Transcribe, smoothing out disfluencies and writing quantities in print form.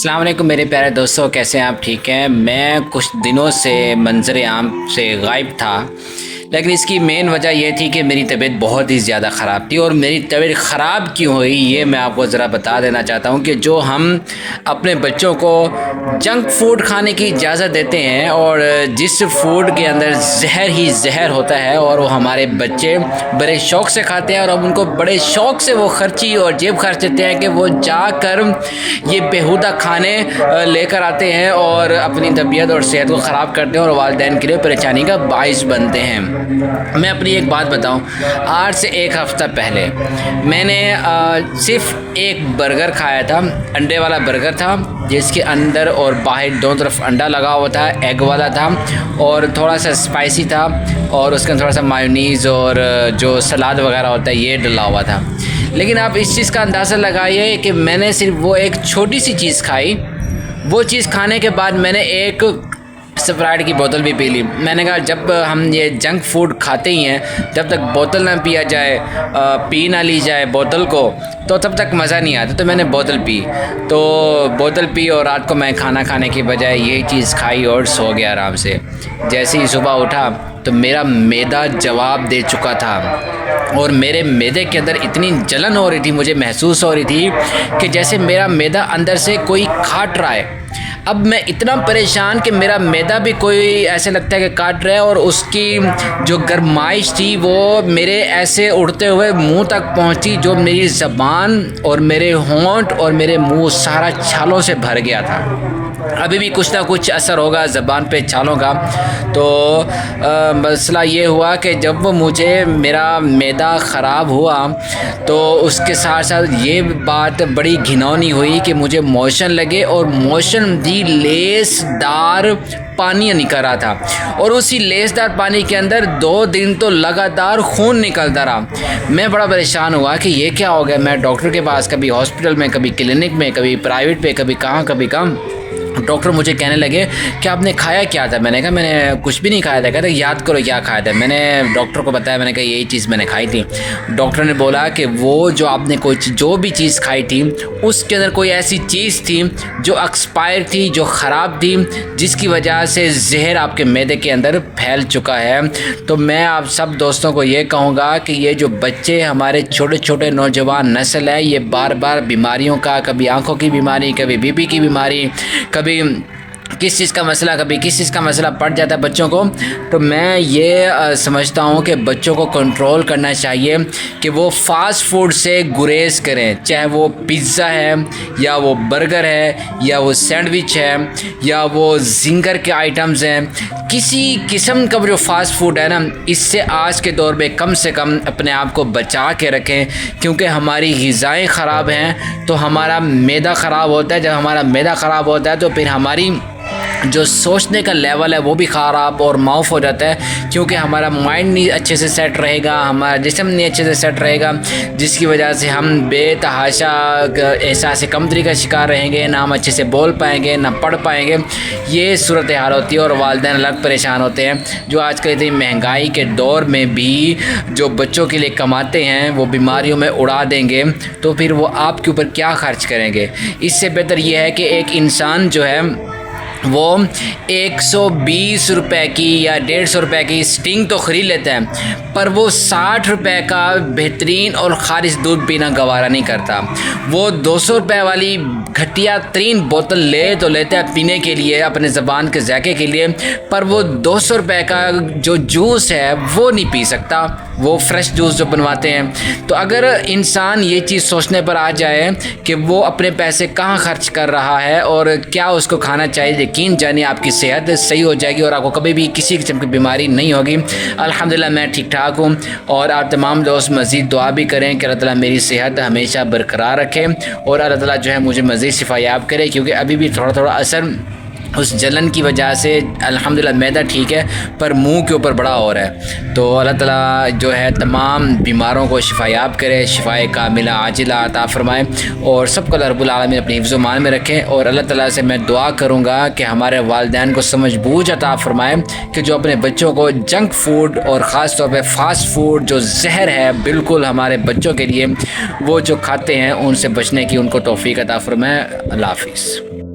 अस्सलाम वालेकुम मेरे प्यारे दोस्तों, कैसे हैं आप? ठीक हैं। मैं कुछ दिनों से मंजर आम से गायब था, लेकिन इसकी मेन वजह यह थी कि मेरी तबीयत बहुत ही ज़्यादा ख़राब थी। और मेरी तबीयत ख़राब क्यों हुई ये मैं आपको ज़रा बता देना चाहता हूँ कि जो हम अपने बच्चों को जंक फूड खाने की इजाज़त देते हैं और जिस फूड के अंदर जहर ही जहर होता है और वो हमारे बच्चे बड़े शौक़ से खाते हैं और हम उनको बड़े शौक़ से वो खर्ची और जेब खर्च देते हैं कि वो जाकर ये बेहुदा खाने लेकर आते हैं और अपनी तबीयत और सेहत को ख़राब करते हैं और वालिदैन के लिए परेशानी का बाइस बनते हैं। मैं अपनी एक बात बताऊं, आज से एक हफ़्ता पहले मैंने सिर्फ एक बर्गर खाया था। अंडे वाला बर्गर था जिसके अंदर और बाहर दोनों तरफ अंडा लगा हुआ था, एग वाला था और थोड़ा सा स्पाइसी था और उसके अंदर थोड़ा सा मायोनीज़ और जो सलाद वगैरह होता है ये डला हुआ था। लेकिन आप इस चीज़ का अंदाज़ा लगाइए कि मैंने सिर्फ वो एक छोटी सी चीज़ खाई। वो चीज़ खाने के बाद मैंने एक स्प्राइट की बोतल भी पी ली। मैंने कहा जब हम ये जंक फूड खाते ही हैं, जब तक बोतल ना पिया जाए, पी ना ली जाए बोतल को, तो तब तक मज़ा नहीं आता। तो मैंने बोतल पी और रात को मैं खाना खाने की बजाय यही चीज़ खाई और सो गया आराम से। जैसे ही सुबह उठा तो मेरा मैदा जवाब दे चुका था और मेरे मैदे के अंदर इतनी जलन हो रही थी, मुझे महसूस हो रही थी कि जैसे मेरा मैदा अंदर से कोई काट रहा है। अब मैं इतना परेशान कि मेरा मैदा भी कोई ऐसे लगता है कि काट रहा है और उसकी जो गरमाइश थी वो मेरे ऐसे उड़ते हुए मुंह तक पहुंची, जो मेरी ज़बान और मेरे होंठ और मेरे मुंह सारा छालों से भर गया था। अभी भी कुछ ना कुछ असर होगा ज़बान पे छालों का। तो मसला ये हुआ कि जब मुझे मेरा मैदा ख़राब हुआ तो उसके साथ साथ ये बात बड़ी घिनौनी हुई कि मुझे मोशन लगे और मोशन भी लेसदार पानी निकल रहा था और उसी लेसदार पानी के अंदर 2 दिन तो लगातार खून निकलता रहा। मैं बड़ा परेशान हुआ कि ये क्या हो गया। मैं डॉक्टर के पास, कभी हॉस्पिटल में, कभी क्लिनिक में, कभी प्राइवेट पे, कभी कहाँ। डॉक्टर मुझे कहने लगे कि आपने खाया क्या था। मैंने कहा मैंने कुछ भी नहीं खाया था। कहते याद करो क्या खाया था। मैंने डॉक्टर को बताया, मैंने कहा यही चीज़ मैंने खाई थी। डॉक्टर ने बोला कि वो जो आपने जो भी चीज़ खाई थी उसके अंदर कोई ऐसी चीज़ थी जो एक्सपायर थी, जो ख़राब थी, जिसकी वजह से जहर आपके मैदे के अंदर फैल चुका है। तो मैं आप सब दोस्तों को ये कहूँगा कि ये जो बच्चे हमारे छोटे छोटे नौजवान नस्ल है, ये बार बार बीमारियों का, कभी आँखों की बीमारी, कभी बीपी की बीमारी, कभी किस चीज़ का मसला, कभी किस चीज़ का मसला पड़ जाता है बच्चों को। तो मैं ये समझता हूँ कि बच्चों को कंट्रोल करना चाहिए कि वो फ़ास्ट फूड से गुरेज करें, चाहे वो पिज़्ज़ा है या वो बर्गर है या वो सैंडविच है या वो जिंगर के आइटम्स हैं। किसी किस्म का जो फ़ास्ट फूड है ना, इससे आज के दौर में कम से कम अपने आप को बचा के रखें, क्योंकि हमारी ग़िज़ाएँ ख़राब हैं तो हमारा मैदा ख़राब होता है। जब हमारा मैदा ख़राब होता है तो फिर हमारी जो सोचने का लेवल है वो भी ख़राब और माउफ हो जाता है, क्योंकि हमारा माइंड नहीं अच्छे से सेट रहेगा, हमारा जिस्म नहीं अच्छे से सेट रहेगा, जिसकी वजह से हम बेतहाशा एहसास कमतरी का शिकार रहेंगे, ना हम अच्छे से बोल पाएंगे, ना पढ़ पाएंगे। ये सूरत हाल होती है और वालिदैन अलग परेशान होते हैं, जो आजकल इतनी महंगाई के दौर में भी जो बच्चों के लिए कमाते हैं वो बीमारियों में उड़ा देंगे, तो फिर वो आपके ऊपर क्या खर्च करेंगे। इससे बेहतर ये है कि एक इंसान जो है वो 120 रुपए की या 150 रुपए की स्टिंग तो ख़रीद लेता है, पर वो 60 रुपए का बेहतरीन और खारिज दूध पीना गवारा नहीं करता। वो 200 रुपए वाली घटिया तरीन बोतल ले तो लेते हैं पीने के लिए, अपने ज़बान के जायके के लिए, पर वो 200 रुपए का जो जूस है वो नहीं पी सकता, वो फ्रेश जूस जो बनवाते हैं। तो अगर इंसान ये चीज़ सोचने पर आ जाए कि वो अपने पैसे कहाँ खर्च कर रहा है और क्या उसको खाना चाहिए, यकीन जानिए आपकी सेहत सही हो जाएगी और आपको कभी भी किसी किस्म की बीमारी नहीं होगी। अल्हम्दुलिल्लाह मैं ठीक ठाक हूँ और आप तमाम दोस्त मज़ीद दुआ भी करें कि अल्लाह ताला मेरी सेहत हमेशा बरकरार रखे और अल्लाह ताला जो है मुझे मज़ीद शिफायाब करे, क्योंकि अभी भी थोड़ा थोड़ा असर उस जलन की वजह से अल्हम्दुलिल्लाह मैदा ठीक है पर मुंह के ऊपर बड़ा हो रहा है। तो अल्लाह ताला जो है तमाम बीमारों को शिफायाब करे, शिफाए कामिला आजिला अता फ़रमाए और सबको रब्बुल आलमीन अपनी हिफ्ज़ मान में रखें। और अल्लाह ताला से मैं दुआ करूँगा कि हमारे वालिदैन को समझ बूझ अता फ़रमाए कि जो अपने बच्चों को जंक फूड और ख़ास तौर पे फ़ास्ट फूड जो जहर है बिल्कुल हमारे बच्चों के लिए, वो जो खाते हैं उनसे बचने की उनको तौफ़ीक़ अता फ़रमाए। अल्लाह हाफ़िज़।